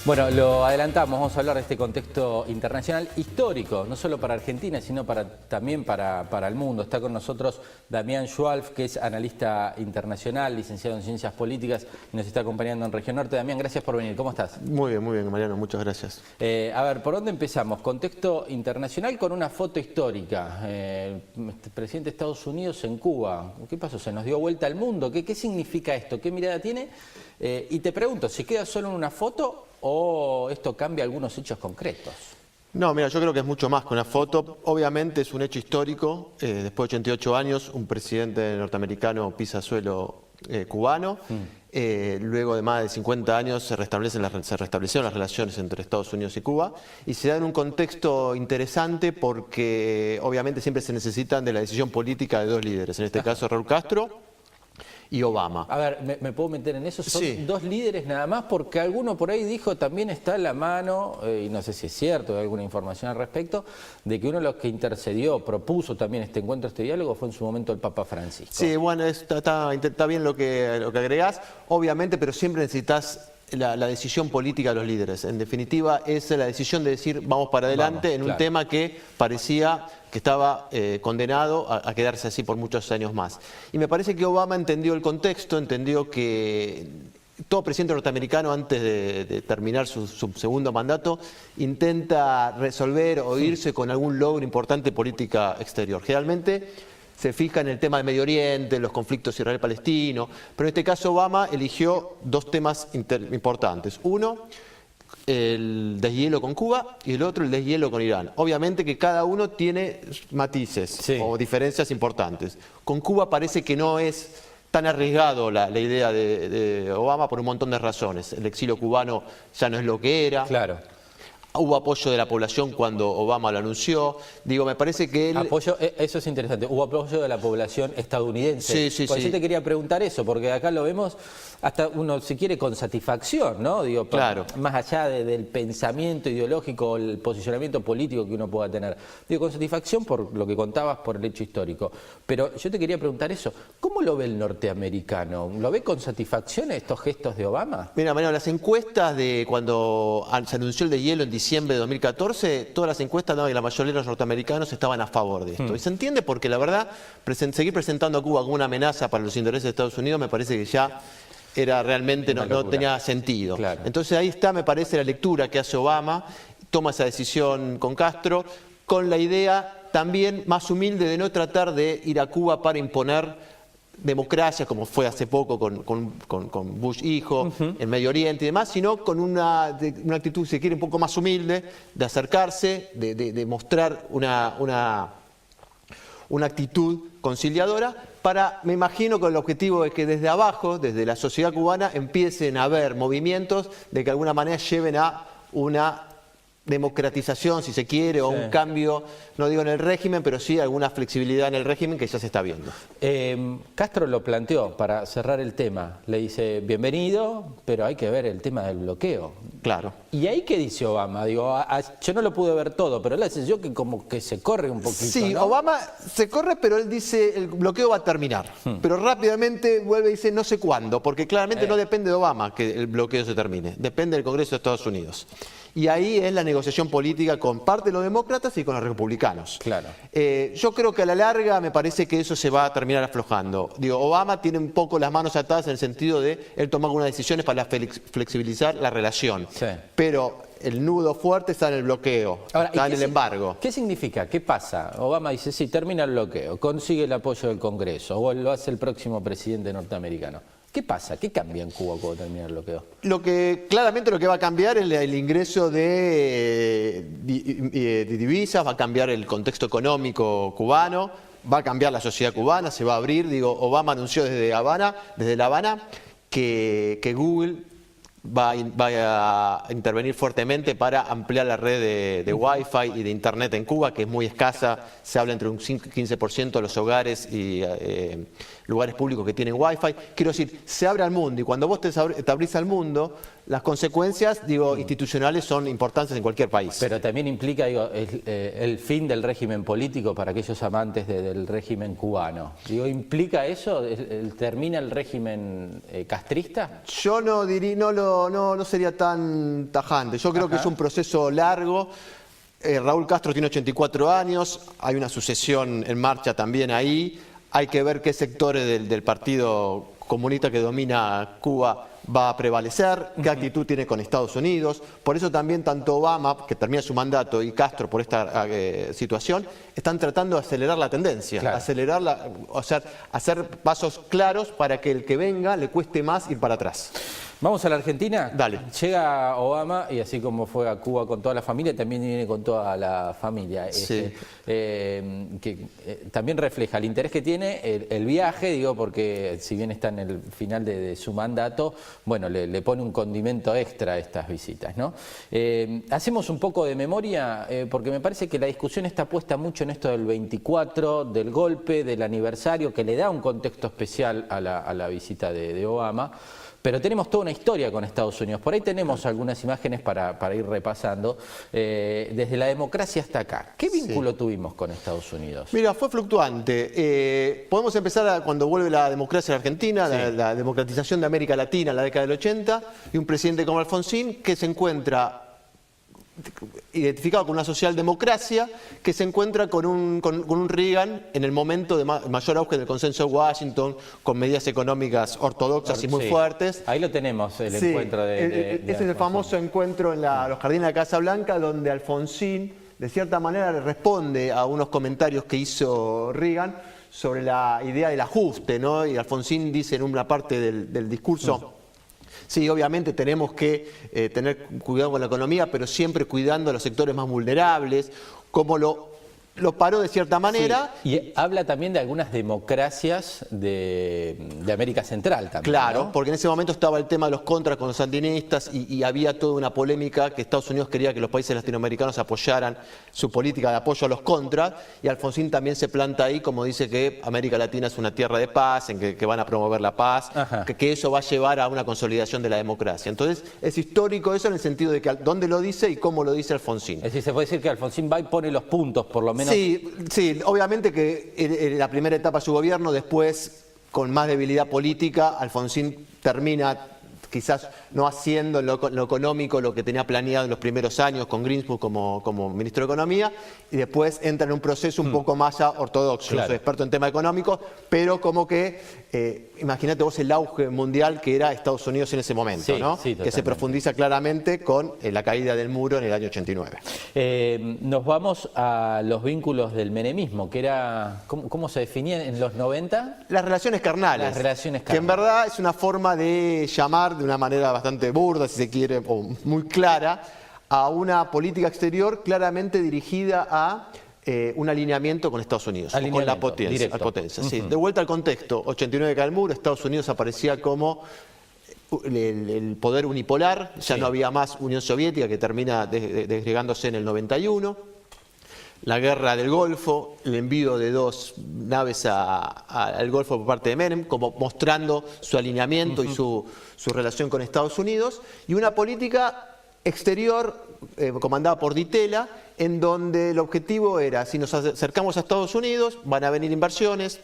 Bueno, lo adelantamos, vamos a hablar de este contexto internacional histórico, no solo para Argentina, sino también para el mundo. Está con nosotros Damián Schwalf, que es analista internacional, licenciado en Ciencias Políticas, y nos está acompañando en Región Norte. Damián, gracias por venir. ¿Cómo estás? Muy bien, Mariano, muchas gracias. A ver, ¿por dónde empezamos? Contexto internacional con una foto histórica. El presidente de Estados Unidos en Cuba. ¿Qué pasó? ¿Se nos dio vuelta al mundo? ¿Qué significa esto? ¿Qué mirada tiene? Y te pregunto, ¿se queda solo en una foto o esto cambia algunos hechos concretos? No, mira, yo creo que es mucho más que una foto. Obviamente es un hecho histórico. Después de 88 años, un presidente norteamericano pisa suelo cubano. Luego de más de 50 años se restablecieron las relaciones entre Estados Unidos y Cuba. Y se da en un contexto interesante porque obviamente siempre se necesitan de la decisión política de dos líderes. En este caso, Raúl Castro y Obama. A ver, ¿me puedo meter en eso? Son Sí. dos líderes nada más, porque alguno por ahí dijo también está en la mano, y no sé si es cierto, hay alguna información al respecto, de que uno de los que intercedió, propuso también este encuentro, este diálogo, fue en su momento el Papa Francisco. Sí, bueno, está bien lo que agregás, obviamente, pero siempre necesitas la decisión política de los líderes. En definitiva, es la decisión de decir vamos para adelante en un tema que parecía que estaba condenado a quedarse así por muchos años más. Y me parece que Obama entendió el contexto, entendió que todo presidente norteamericano antes de terminar su segundo mandato intenta resolver o irse con algún logro importante de política exterior. Generalmente se fija en el tema del Medio Oriente, los conflictos israel-palestino, pero en este caso Obama eligió dos temas importantes. Uno, el deshielo con Cuba y el otro, el deshielo con Irán. Obviamente que cada uno tiene matices o diferencias importantes. Con Cuba parece que no es tan arriesgado la idea de Obama por un montón de razones. El exilio cubano ya no es lo que era. Claro. Hubo apoyo de la población cuando Obama lo anunció. Digo, me parece que él... Apoyo, eso es interesante. Hubo apoyo de la población estadounidense. Sí. Por eso te quería preguntar eso, porque acá lo vemos hasta uno, si quiere, con satisfacción, ¿no? Digo, claro. Más allá del pensamiento ideológico o el posicionamiento político que uno pueda tener. Digo, con satisfacción por lo que contabas, por el hecho histórico. Pero yo te quería preguntar eso. ¿Cómo lo ve el norteamericano? ¿Lo ve con satisfacción estos gestos de Obama? Mira, Mariano, las encuestas de cuando se anunció el deshielo en diciembre de 2014, todas las encuestas daban que la mayoría de los norteamericanos estaban a favor de esto. Y se entiende porque la verdad, seguir presentando a Cuba como una amenaza para los intereses de Estados Unidos me parece que ya era realmente no tenía sentido. Claro. Entonces ahí está, me parece, la lectura que hace Obama, toma esa decisión con Castro, con la idea también más humilde de no tratar de ir a Cuba para imponer democracia, como fue hace poco con Bush hijo, en Medio Oriente y demás, sino con una actitud, si quiere, un poco más humilde, de acercarse, de mostrar una actitud conciliadora, me imagino, con el objetivo de que desde abajo, desde la sociedad cubana, empiecen a haber movimientos de que de alguna manera lleven a una democratización, si se quiere, o un cambio, no digo en el régimen, pero sí alguna flexibilidad en el régimen que ya se está viendo. Castro lo planteó para cerrar el tema. Le dice, bienvenido, pero hay que ver el tema del bloqueo. Claro. ¿Y ahí qué dice Obama? Digo, yo no lo pude ver todo, pero la sensación que como que se corre un poquito, Sí, ¿no? Obama se corre, pero él dice el bloqueo va a terminar. Pero rápidamente vuelve y dice no sé cuándo, porque claramente no depende de Obama que el bloqueo se termine, depende del Congreso de Estados Unidos. Y ahí es la negociación política con parte de los demócratas y con los republicanos. Claro. Yo creo que a la larga me parece que eso se va a terminar aflojando. Digo, Obama tiene un poco las manos atadas en el sentido de él tomar algunas decisiones para flexibilizar la relación. Sí. Pero el nudo fuerte está en el bloqueo, Ahora, está en el embargo. ¿Qué significa? ¿Qué pasa? Obama dice, sí, termina el bloqueo, consigue el apoyo del Congreso, o lo hace el próximo presidente norteamericano. ¿Qué pasa? ¿Qué cambia en Cuba cuando termina el bloqueo? Claramente lo que va a cambiar es el ingreso de divisas, va a cambiar el contexto económico cubano, va a cambiar la sociedad cubana, se va a abrir. Digo, Obama anunció desde La Habana, que Google va a intervenir fuertemente para ampliar la red de Wi-Fi y de Internet en Cuba, que es muy escasa. Se habla entre un 5 y 15% de los hogares y lugares públicos que tienen Wi-Fi. Quiero decir, se abre al mundo y cuando vos te abrís al mundo, las consecuencias, institucionales son importantes en cualquier país. Pero también implica, el fin del régimen político para aquellos amantes del régimen cubano. ¿Implica eso? ¿Termina el régimen castrista? Yo no diría, no sería tan tajante. Yo creo que es un proceso largo. Raúl Castro tiene 84 años, hay una sucesión en marcha también ahí. Hay que ver qué sectores del Partido Comunista que domina Cuba va a prevalecer, qué actitud tiene con Estados Unidos. Por eso también tanto Obama, que termina su mandato, y Castro por esta situación, están tratando de acelerar la tendencia, hacer pasos claros para que el que venga le cueste más ir para atrás. Vamos a la Argentina. Dale. Llega Obama y así como fue a Cuba con toda la familia, también viene con toda la familia. Sí. También refleja el interés que tiene el viaje, porque si bien está en el final de su mandato, bueno, le pone un condimento extra a estas visitas, ¿no? Hacemos un poco de memoria, porque me parece que la discusión está puesta mucho en esto del 24, del golpe, del aniversario, que le da un contexto especial a la visita de Obama. Pero tenemos toda una historia con Estados Unidos. Por ahí tenemos algunas imágenes para ir repasando. Desde la democracia hasta acá, ¿qué vínculo tuvimos con Estados Unidos? Mira, fue fluctuante. Podemos empezar cuando vuelve la democracia en Argentina, la democratización de América Latina en la década del 80, y un presidente como Alfonsín que se encuentra identificado con una socialdemocracia, que se encuentra con un Reagan en el momento de mayor auge del consenso de Washington, con medidas económicas ortodoxas y muy fuertes. Ahí lo tenemos, el encuentro de ese es el famoso encuentro en los jardines de la Casa Blanca, donde Alfonsín, de cierta manera, le responde a unos comentarios que hizo Reagan sobre la idea del ajuste, ¿no? Y Alfonsín dice en una parte del discurso: sí, obviamente tenemos que tener cuidado con la economía, pero siempre cuidando a los sectores más vulnerables, como lo paró de cierta manera. Sí. Y habla también de algunas democracias de América Central también. Claro, ¿no? porque en ese momento estaba el tema de los contras con los sandinistas y había toda una polémica que Estados Unidos quería que los países latinoamericanos apoyaran su política de apoyo a los contras, y Alfonsín también se planta ahí como dice que América Latina es una tierra de paz, en que van a promover la paz, que eso va a llevar a una consolidación de la democracia. Entonces es histórico eso en el sentido de que dónde lo dice y cómo lo dice Alfonsín. Es decir, se puede decir que Alfonsín va y pone los puntos, por lo menos. Sí, obviamente que en la primera etapa de su gobierno, después con más debilidad política, Alfonsín termina quizás no haciendo en lo económico lo que tenía planeado en los primeros años con Greenspoon como ministro de Economía, y después entra en un proceso un poco más ortodoxo. Claro. Yo soy experto en temas económicos, pero como que, imagínate vos el auge mundial que era Estados Unidos en ese momento, ¿no? Que se profundiza claramente con la caída del muro en el año 89. Nos vamos a los vínculos del menemismo, que era, ¿cómo se definían en los 90? Las relaciones carnales. Las relaciones carnales. Que en verdad es una forma de llamar de una manera bastante burda, si se quiere, o muy clara, a una política exterior claramente dirigida a un alineamiento con Estados Unidos, con la potencia. Sí. De vuelta al contexto, 89 cae el muro, Estados Unidos aparecía como el poder unipolar, ya no había más Unión Soviética, que termina desgregándose en el 91. La guerra del Golfo, el envío de 2 naves al Golfo por parte de Menem, como mostrando su alineamiento y su relación con Estados Unidos, y una política exterior comandada por Di Tella, en donde el objetivo era: si nos acercamos a Estados Unidos, van a venir inversiones,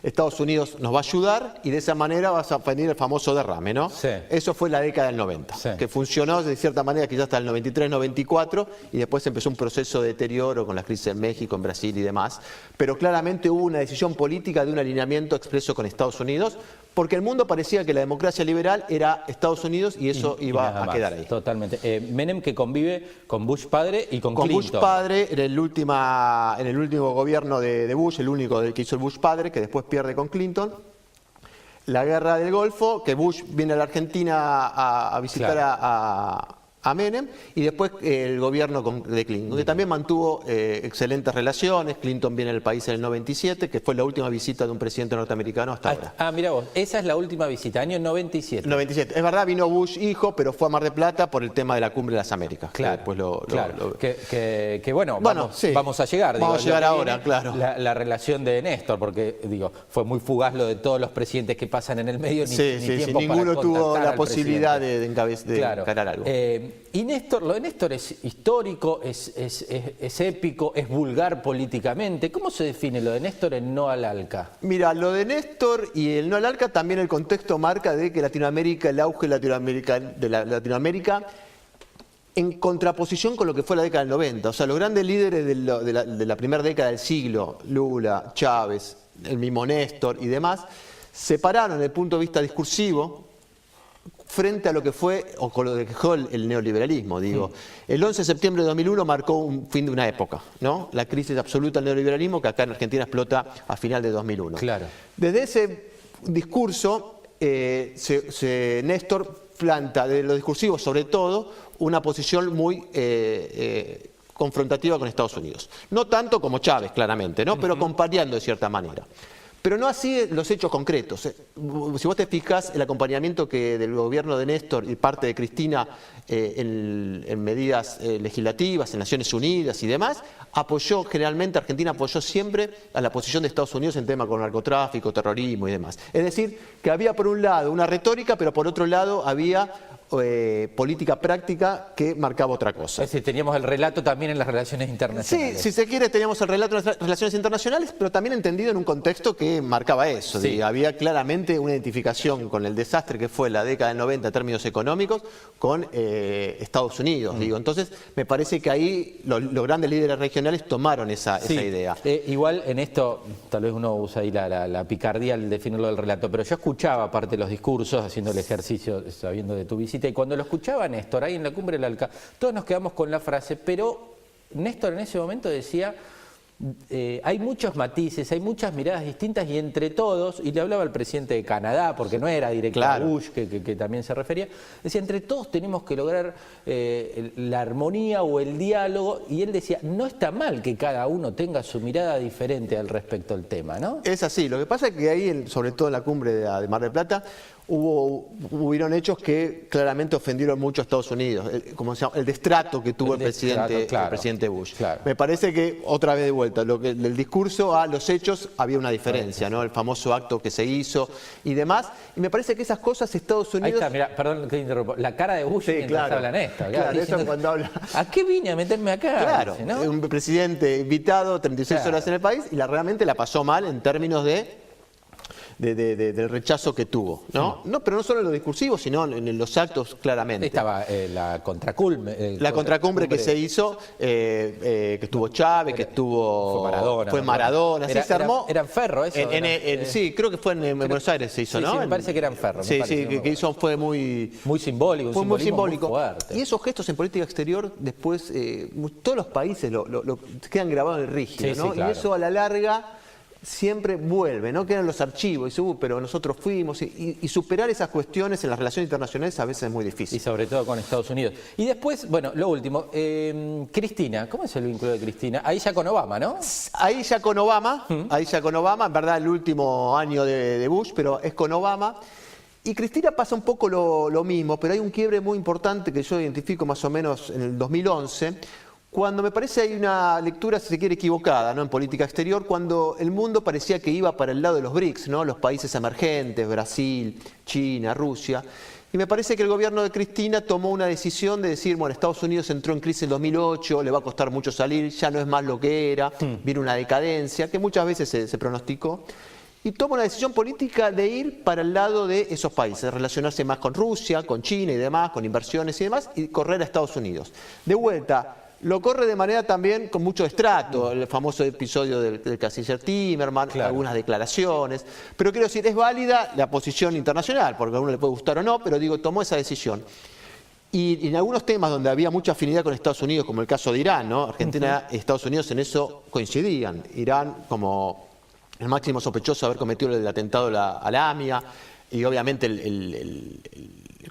Estados Unidos nos va a ayudar y de esa manera va a venir el famoso derrame, ¿no? Sí. Eso fue la década del 90, que funcionó de cierta manera quizás hasta el 93-94 y después empezó un proceso de deterioro con las crisis en México, en Brasil y demás. Pero claramente hubo una decisión política de un alineamiento expreso con Estados Unidos, porque el mundo parecía que la democracia liberal era Estados Unidos y eso iba a quedar ahí. Totalmente. Menem, que convive con Bush padre y con Clinton. Bush padre en el último gobierno de Bush, el único que hizo el Bush padre, que después pierde con Clinton. La guerra del Golfo, que Bush viene a la Argentina a visitar a a Menem, y después el gobierno de Clinton, que también mantuvo excelentes relaciones. Clinton viene al país en el 97, que fue la última visita de un presidente norteamericano hasta ahora. Ah, mira vos, esa es la última visita, año 97. 97. Es verdad, vino Bush hijo, pero fue a Mar del Plata por el tema de la Cumbre de las Américas. Claro, Después que bueno, vamos a llegar. Vamos a llegar ahora, claro. La relación de Néstor, porque fue muy fugaz lo de todos los presidentes que pasan en el medio, ni tiempo para ninguno tuvo la posibilidad de claro. encarar algo. Y Néstor, lo de Néstor es histórico, es épico, es vulgar políticamente. ¿Cómo se define lo de Néstor en No al ALCA? Mira, lo de Néstor y el No al ALCA también el contexto marca de que Latinoamérica, el auge de Latinoamérica, en contraposición con lo que fue la década del 90. O sea, los grandes líderes de la primera década del siglo, Lula, Chávez, el mismo Néstor y demás, separaron desde el punto de vista discursivo frente a lo que fue, o con lo que dejó el neoliberalismo, digo. El 11 de septiembre de 2001 marcó un fin de una época, ¿no? La crisis absoluta del neoliberalismo que acá en Argentina explota a final de 2001. Claro. Desde ese discurso, Néstor planta, de lo discursivo sobre todo, una posición muy confrontativa con Estados Unidos. No tanto como Chávez, claramente, ¿no? Pero acompañando de cierta manera. Pero no así los hechos concretos. Si vos te fijas, el acompañamiento que del gobierno de Néstor y parte de Cristina en medidas legislativas, en Naciones Unidas y demás, Argentina apoyó siempre a la posición de Estados Unidos en temas con narcotráfico, terrorismo y demás. Es decir, que había por un lado una retórica, pero por otro lado había política práctica que marcaba otra cosa. Es decir, teníamos el relato también en las relaciones internacionales. Sí, si se quiere, teníamos el relato en las relaciones internacionales, pero también entendido en un contexto que marcaba eso. Sí. Había claramente una identificación con el desastre que fue la década del 90 en términos económicos con Estados Unidos. Entonces, me parece que ahí los grandes líderes regionales tomaron esa idea. Igual en esto, tal vez uno usa ahí la picardía al definirlo del relato, pero yo escuchaba parte de los discursos, haciendo el ejercicio, sabiendo de tu visita, y cuando lo escuchaba Néstor ahí en la Cumbre del ALCA, todos nos quedamos con la frase, pero Néstor en ese momento decía, hay muchos matices, hay muchas miradas distintas y entre todos, y le hablaba al presidente de Canadá, porque no era directo a Bush, que también se refería, decía, entre todos tenemos que lograr la armonía o el diálogo, y él decía, no está mal que cada uno tenga su mirada diferente al respecto del tema, ¿no? Es así, lo que pasa es que ahí, sobre todo en la Cumbre de Mar del Plata, hubieron hechos que claramente ofendieron mucho a Estados Unidos, el destrato que tuvo el presidente Bush. Claro. Me parece que, otra vez de vuelta, del discurso a los hechos había una diferencia, ¿no? El famoso acto que se hizo y demás, y me parece que esas cosas Estados Unidos... Ahí está, mirá, perdón que te interrumpo, la cara de Bush mientras habla Néstor. Claro, eso cuando habla... ¿A qué vine a meterme acá? Claro, dice, ¿no? Un presidente invitado, 36 horas en el país, y realmente la pasó mal en términos del rechazo que tuvo, ¿no? Pero no solo en lo discursivo, sino en los actos claramente. Estaba la contracumbre. La contracumbre que se hizo, que estuvo Chávez, que estuvo... Fue Maradona. Se armó... ¿Era en Ferro eso? Sí, creo que fue en Buenos Aires se hizo, ¿no? Sí, me parece que era en Ferro. Sí, que hizo fue muy... Muy simbólico, fue muy simbólico. Muy fuerte. Y esos gestos en política exterior, después, todos los países quedan grabados en el rígido, ¿no? Claro. Y eso a la larga... siempre vuelve, ¿no? Quedan los archivos, y dice, pero nosotros fuimos, y superar esas cuestiones en las relaciones internacionales a veces es muy difícil. Y sobre todo con Estados Unidos. Y después, bueno, lo último, Cristina, ¿cómo es el vínculo de Cristina? Ahí ya con Obama, ¿no? Ahí ya con Obama, en verdad el último año de Bush, pero es con Obama. Y Cristina pasa un poco lo mismo, pero hay un quiebre muy importante que yo identifico más o menos en el 2011, cuando me parece hay una lectura, si se quiere, equivocada, ¿no? En política exterior, cuando el mundo parecía que iba para el lado de los BRICS, ¿no? Los países emergentes, Brasil, China, Rusia. Y me parece que el gobierno de Cristina tomó una decisión de decir, bueno, Estados Unidos entró en crisis en 2008, le va a costar mucho salir, ya no es más lo que era, viene una decadencia, que muchas veces se pronosticó. Y toma una decisión política de ir para el lado de esos países, relacionarse más con Rusia, con China y demás, con inversiones y demás, y correr a Estados Unidos. De vuelta, lo corre de manera también con mucho estrato, el famoso episodio del canciller Timerman, algunas declaraciones, pero quiero decir, es válida la posición internacional, porque a uno le puede gustar o no, pero digo, tomó esa decisión. Y en algunos temas donde había mucha afinidad con Estados Unidos, como el caso de Irán, ¿no? Argentina y Estados Unidos en eso coincidían. Irán como el máximo sospechoso de haber cometido el atentado a la AMIA, y obviamente el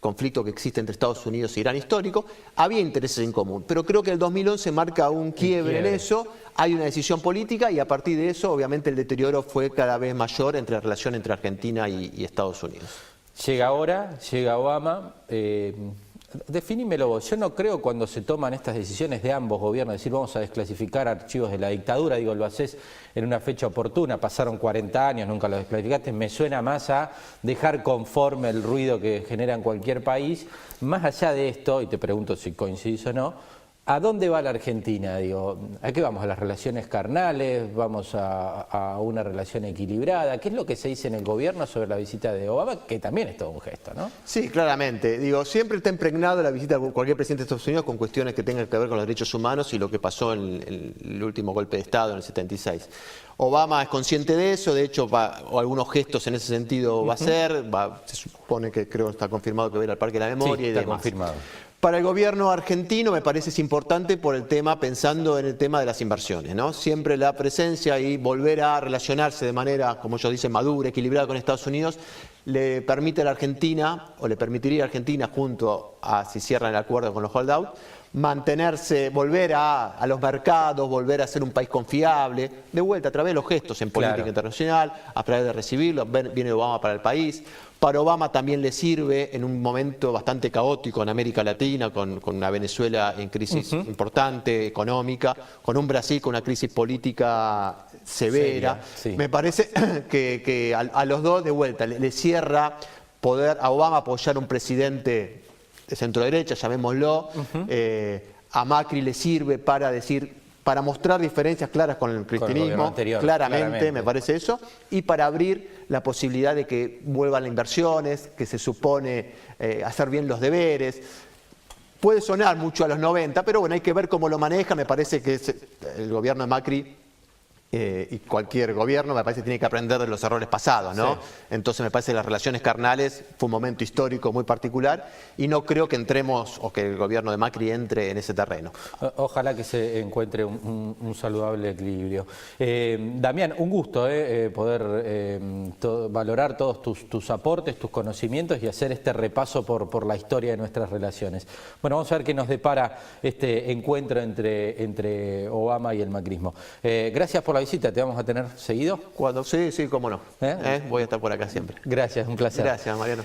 conflicto que existe entre Estados Unidos e Irán histórico, había intereses en común. Pero creo que el 2011 marca un quiebre en eso, hay una decisión política y a partir de eso, obviamente, el deterioro fue cada vez mayor entre la relación entre Argentina y Estados Unidos. Llega ahora, llega Obama. Definímelo vos. Yo no creo cuando se toman estas decisiones de ambos gobiernos, decir vamos a desclasificar archivos de la dictadura, digo, lo haces en una fecha oportuna, pasaron 40 años, nunca lo desclasificaste, me suena más a dejar conforme el ruido que genera en cualquier país. Más allá de esto, y te pregunto si coincidís o no, ¿a dónde va la Argentina? Digo, ¿a qué vamos? ¿A las relaciones carnales? ¿Vamos a una relación equilibrada? ¿Qué es lo que se dice en el gobierno sobre la visita de Obama? Que también es todo un gesto, ¿no? Sí, claramente. Digo, siempre está impregnado la visita de cualquier presidente de Estados Unidos con cuestiones que tengan que ver con los derechos humanos y lo que pasó en el último golpe de Estado en el 76. Obama es consciente de eso, de hecho, o algunos gestos en ese sentido va a hacer, se supone que creo que está confirmado que va a ir al Parque de la Memoria y demás. Está confirmado. Para el gobierno argentino me parece es importante por el tema, pensando en el tema de las inversiones, ¿no? Siempre la presencia y volver a relacionarse de manera, como ellos dicen, madura, equilibrada con Estados Unidos, le permite a la Argentina, o le permitiría a Argentina, junto a si cierran el acuerdo con los holdouts, mantenerse, volver a los mercados, volver a ser un país confiable, de vuelta a través de los gestos en política internacional, a través de recibirlo, viene Obama para el país. Para Obama también le sirve en un momento bastante caótico en América Latina, con una Venezuela en crisis importante, económica, con un Brasil con una crisis política severa. Sí. Me parece que a los dos, de vuelta, le cierra poder a Obama apoyar a un presidente de centro derecha, llamémoslo, a Macri le sirve para mostrar diferencias claras con el cristianismo, claramente, me parece eso, y para abrir la posibilidad de que vuelvan las inversiones, que se supone hacer bien los deberes. Puede sonar mucho a los 90, pero bueno, hay que ver cómo lo maneja. Me parece que el gobierno de Macri y cualquier gobierno, me parece que tiene que aprender de los errores pasados, ¿no? Sí. Entonces me parece que las relaciones carnales fue un momento histórico muy particular y no creo que entremos o que el gobierno de Macri entre en ese terreno. Ojalá que se encuentre un saludable equilibrio. Damián, un gusto poder valorar todos tus aportes, tus conocimientos y hacer este repaso por la historia de nuestras relaciones. Bueno, vamos a ver qué nos depara este encuentro entre Obama y el macrismo. Gracias por la visita, ¿te vamos a tener seguido? Sí, cómo no. Voy a estar por acá siempre. Gracias, un placer. Gracias, Mariano.